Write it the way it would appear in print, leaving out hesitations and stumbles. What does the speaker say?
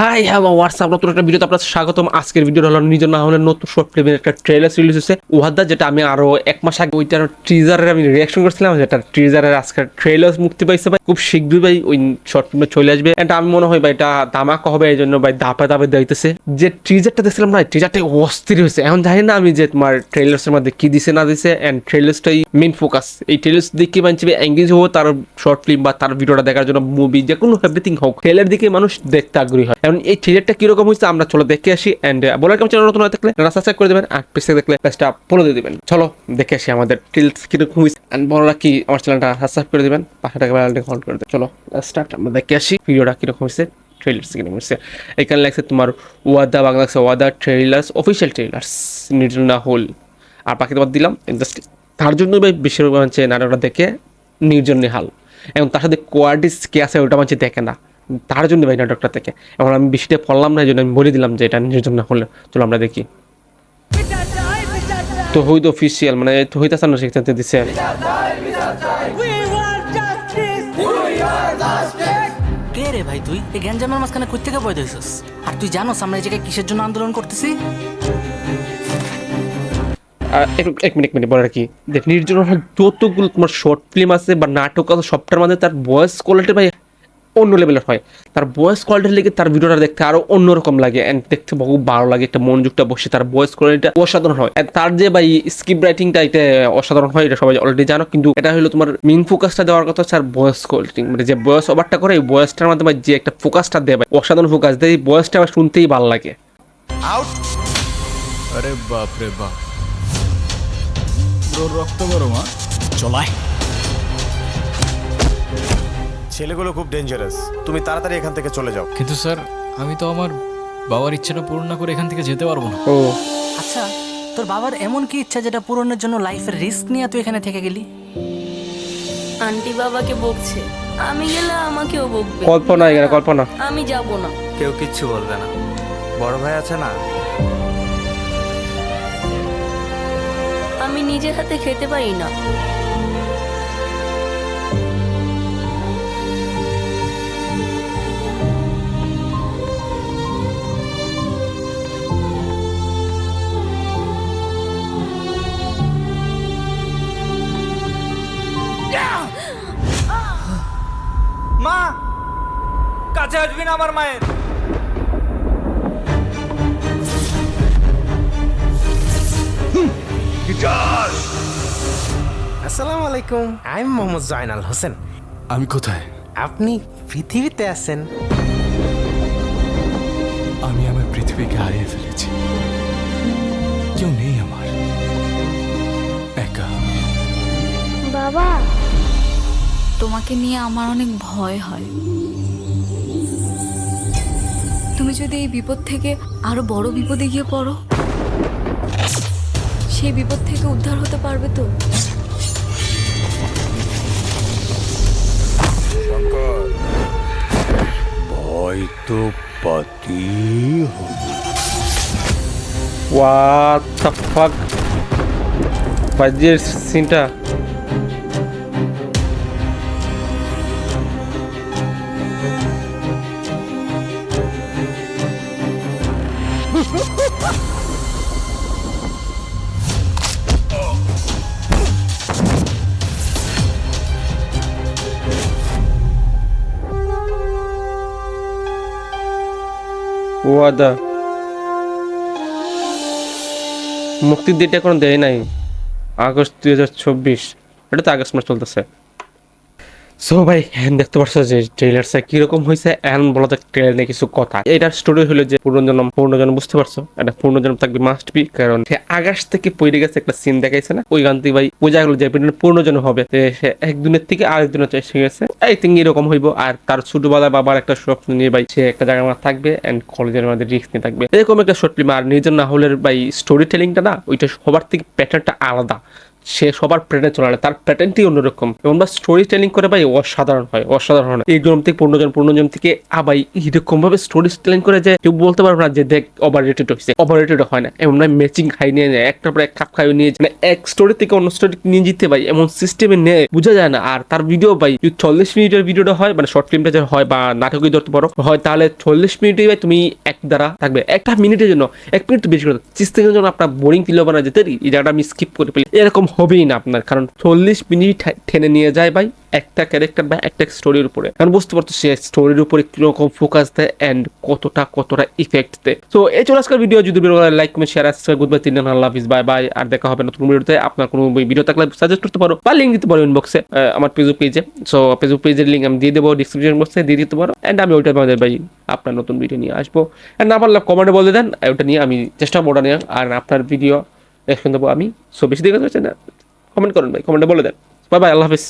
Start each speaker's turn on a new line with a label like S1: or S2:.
S1: Hi hello WhatsApp নতুন একটা ভিডিওতে আপনার স্বাগতম। আজকের ভিডিও হলো নিজের না হলে নতুন শর্ট ফিল্মের একটা ট্রেলার রিলিজ হয়েছে ওয়াদা, যেটা আমি আরো এক মাস আগে ওইটার টিজারের আমি রিয়াকশন করছিলাম, যেটা টিজারের আজকের ট্রেলার মুক্তি পাইছে ভাই। খুব শীঘ্রই ভাই ওই শর্ট ফিল্মে চলে আসবে। এটা আমি মনে হয় ভাই এটা ধামাকা হবে, এই জন্য ভাই ধাপে ধাপে দিতেছে। যে টিজারটা দেখছিলাম না, টিজারটা অস্থির হয়েছে। এখন জানি না আমি যে তোমার ট্রেলার্সের মধ্যে কি দিছে না দিছে, এন্ড ট্রেলার্সটাই মেইন ফোকাস। এই ট্রেলার্স দেখে মানুষ এঙ্গেজ হবো তার শর্ট ফিল্ম বা তার ভিডিওটা দেখার জন্য, মুভি যে কোনো এভরিথিং হোক, ট্রেলার দিকে মানুষ দেখতে আগ্রহী হয়। এখন এই ট্রেলারটা কিরকম হয়েছে আমরা চলো দেখে আসি। এন্ড বলার কেমন চ্যানেল নতুন হয়ে থাকলে সাবস্ক্রাইব করে দেবেন, আর পেজে দেখলে পেজটা ফলো দিয়ে দিবেন। চলো দেখে আসি আমাদের ট্রেলার কিরকম হয়েছে। এন্ড বড়রা কি আমার চ্যানেলটা সাবস্ক্রাইব করে দেবেন, পাশে থাকা বেলটা অন করে দেবেন। চলো স্টার্ট, আমরা দেখে আসি ভিডিওটা কিরকম হয়েছে। ট্রেলার্স কিরকম হয়েছে এখানে লাগছে তোমার ওয়াদা, বাংলা লাগছে ওয়াদা trailers, official trailers, Nirjona whole. আর বাকি তোমার দিলাম জাস্ট তার জন্য ভাই বেশিরভাগ হচ্ছে নাটকটা দেখে নির্জন নিহাল, এবং তার সাথে কোয়ালিটিস কে আছে ওটা মানুষ দেখে না, তার জন্য ভাই নাটকটা থেকে। এখন আমি বেশিটা পড়লাম না, এই জন্য আমি বলে দিলাম যে এটা নির্জন না হলে। চলো আমরা দেখি। তো হইতো অফিসিয়াল মানে তো হইতাছে না, শিখতে দিছে।
S2: কে রে ভাই তুই? এই গ্যাঞ্জামের মাঝখানে কই থেকে বই দিছিস? আর তুই জানোস আমরা এই জায়গায় কিসের জন্য আন্দোলন করতেছি?
S1: এক মিনিট বলার কি, যে নির্জন হল যতগুলো তোমার শর্ট ফিল্ম আছে বা নাটক আছে সবটার মধ্যে তার ভয়েস কোয়ালিটি ভাই অন্য লেভেলের হয়। তার ভয়েস কোয়ালিটির লেগে তার ভিডিওটা দেখতে আরো অন্যরকম লাগে, এন্ড দেখতে বহু ভালো লাগে, একটা মনোযোগটা বসে। তার ভয়েস কোয়ালিটিটা অসাধারণ হয়। তার যে ভাই স্ক্রিপ্ট রাইটিংটা এটা অসাধারণ হয়, এটা সবাই অলরেডি জানো। কিন্তু এটা হলো তোমার মেইন ফোকাসটা দেওয়ার কথা হচ্ছে আর ভয়েস কোয়ালিটি, মানে যে ভয়েস ওভারটা করে এই ভয়েসটার মাধ্যমে যে একটা ফোকাসটা দেয় ভাই, অসাধারণ ফোকাস দেয়। এই ভয়েসটা আমার শুনতেই ভালো লাগে।
S3: আউট! আরে বাপ রে বাপ, তোর রক্ত গরম। চলায় ছেলেগুলো খুব ডেঞ্জারাস, তুমি তাড়াতাড়ি এখান থেকে চলে যাও।
S4: কিন্তু স্যার আমি তো আমার বাবার ইচ্ছাটা পূরণ না করে এখান থেকে যেতে পারবো না।
S1: ও
S2: আচ্ছা, তোর বাবার এমন কি ইচ্ছা যেটা পূরণের জন্য লাইফের রিস্ক নিয়ে তুই এখানে থেকে গেলি?
S5: আন্টি বাবাকে বকছে, আমি গেলে আমাকেও বকবে।
S1: কল্পনা এখানে কল্পনা।
S5: আমি যাব না।
S6: কেউ কিচ্ছু বলবে না, বড় ভাই আছে না।
S5: আমি নিজের হাতে খেতে পারি না।
S6: মা, কাছে আসবি না আমার মায়ের।
S7: আসসালামু আলাইকুম, আই এম মোহাম্মদ জয়নাল হোসেন।
S4: আমি কোথায়?
S7: আপনি পৃথিবীতে আছেন।
S4: আমি আমার পৃথিবীকে হারিয়ে ফেলেছি, কেউ নেই আমার, একা।
S8: বাবা, তোমাকে নিয়ে আমার অনেক ভয় হয়। তুমি যদি এই বিপদ থেকে আরো বড় বিপদে গিয়ে পড়ো, সেই বিপদ থেকে উদ্ধার হতে পারবে তো?
S3: ভয় তো পাতি
S1: What the fuck? বাজে সিনটা। ওয়াদা মুক্তির ডেট এখন দেয় নাই, আগস্ট 2024। এটা তো আগস্ট মাস চলতেছে। সো ভাই দেখতে পাচ্ছ যে ট্রেলারটা কিরকম হয়েছে। এখন বলা যাক ট্রেলার নিয়ে কিছু কথা। এটার স্টোরি হলো যে পূর্ণজন্ম বুঝতে পারছো, এটা পূর্ণজন্ম থাকবে মাস্ট বি, কারণ সে আকাশ থেকে পড়ে গেছে একটা সিন দেখাইছে না, ওই গান থেকে ভাই বোঝা গেল যে পূর্ণজন্ম হবে। সে এক দিনের থেকে আরেক দিনের এসে গেছে, আই থিঙ্ক এরকম হইব। আর তার ছোটবেলা বাবার একটা স্বপ্ন নিয়ে ভাই সে একটা জায়গার মধ্যে থাকবে, এন্ড কলেজের মধ্যে রিস্ক নিয়ে থাকবে, এরকম একটা শর্ট ফিল্ম। আর নিজের না হলের ভাই স্টোরি টেলিংটা না, ওইটা সবার থেকে প্যাটার্নটা আলাদা। সে সবার প্যাটার্নে চলে না, তার প্যাটার্নটি অন্যরকম এবং বা স্টোরি টেলিং করে ভাই অসাধারণ হয়, অসাধারণ হয়। এই জন্ম থেকে পূর্ণজন থেকে আবাই এরকম ভাবে স্টোরি টেলিং করে যে কেউ বলতে পারবে না যে দেখ ওভার রেটেড হয়েছে, ওভার রেটেড হয় না। এমন নয় ম্যাচিং খাই নিয়ে যায়, একটার পর এক খাপ খাই নিয়ে যায়, মানে এক স্টোরি থেকে অন্য স্টোরি নিয়ে যেতে ভাই এমন সিস্টেমে নেয় বোঝা যায় না। আর তার ভিডিও ভাই যদি 40 মিনিটের ভিডিওটা হয়, মানে শর্ট ফিল্মটা যে হয় বা নাটকই ধরতে পারো হয়, তাহলে 40 মিনিটে ভাই তুমি এক দ্বারা থাকবে, একটা মিনিটের জন্য 1 মিনিট বেশি করে 30 সেকেন্ডের জন্য আপনার বোরিং ফিল হবে না যে এই জায়গাটা আমি স্কিপ করে ফেলি, এরকম হবেই না আপনার, কারণ 40 মিনিট টেনে নিয়ে যায় ভাই একটা ক্যারেক্টার বা একটা স্টোরির উপরে। কারণ বুঝতে পারতো সে স্টোরির উপরে কিরকম ফোকাস দেয় এন্ড কতটা ইফেক্ট দেয়। তো এই চলে আজকের ভিডিও, যদি লাইক কমেন্ট শেয়ার আসছে গুড বাই, 3 আল্লাহ হাফিজ, বাই বাই। আর দেখা হবে নতুন ভিডিওতে। আপনার কোনো ভিডিও থাকলে সাজেস্ট করতে পারো বা লিঙ্ক দিতে পারো ইনবক্সে আমার ফেসবুক পেজে। সো ফেসবুক পেজের লিঙ্ক আমি দিয়ে দেবো ডিসক্রিপশন বক্সে, দিয়ে দিতে পারো এন্ড আমি ওইটা আমাদের ভাই আপনার নতুন ভিডিও নিয়ে আসবো। এন্ড না পারলে কমেন্টে বলে দেন, ওটা নিয়ে আমি চেষ্টা করবো ওটা নিয়ে আর আপনার ভিডিও রেকমেন্ড দেবো আমি। সো বেশি দিকে না কমেন্ট করেন ভাই, কমেন্টে বলে দেন। বাই বাই, আল্লাহ হাফিজ।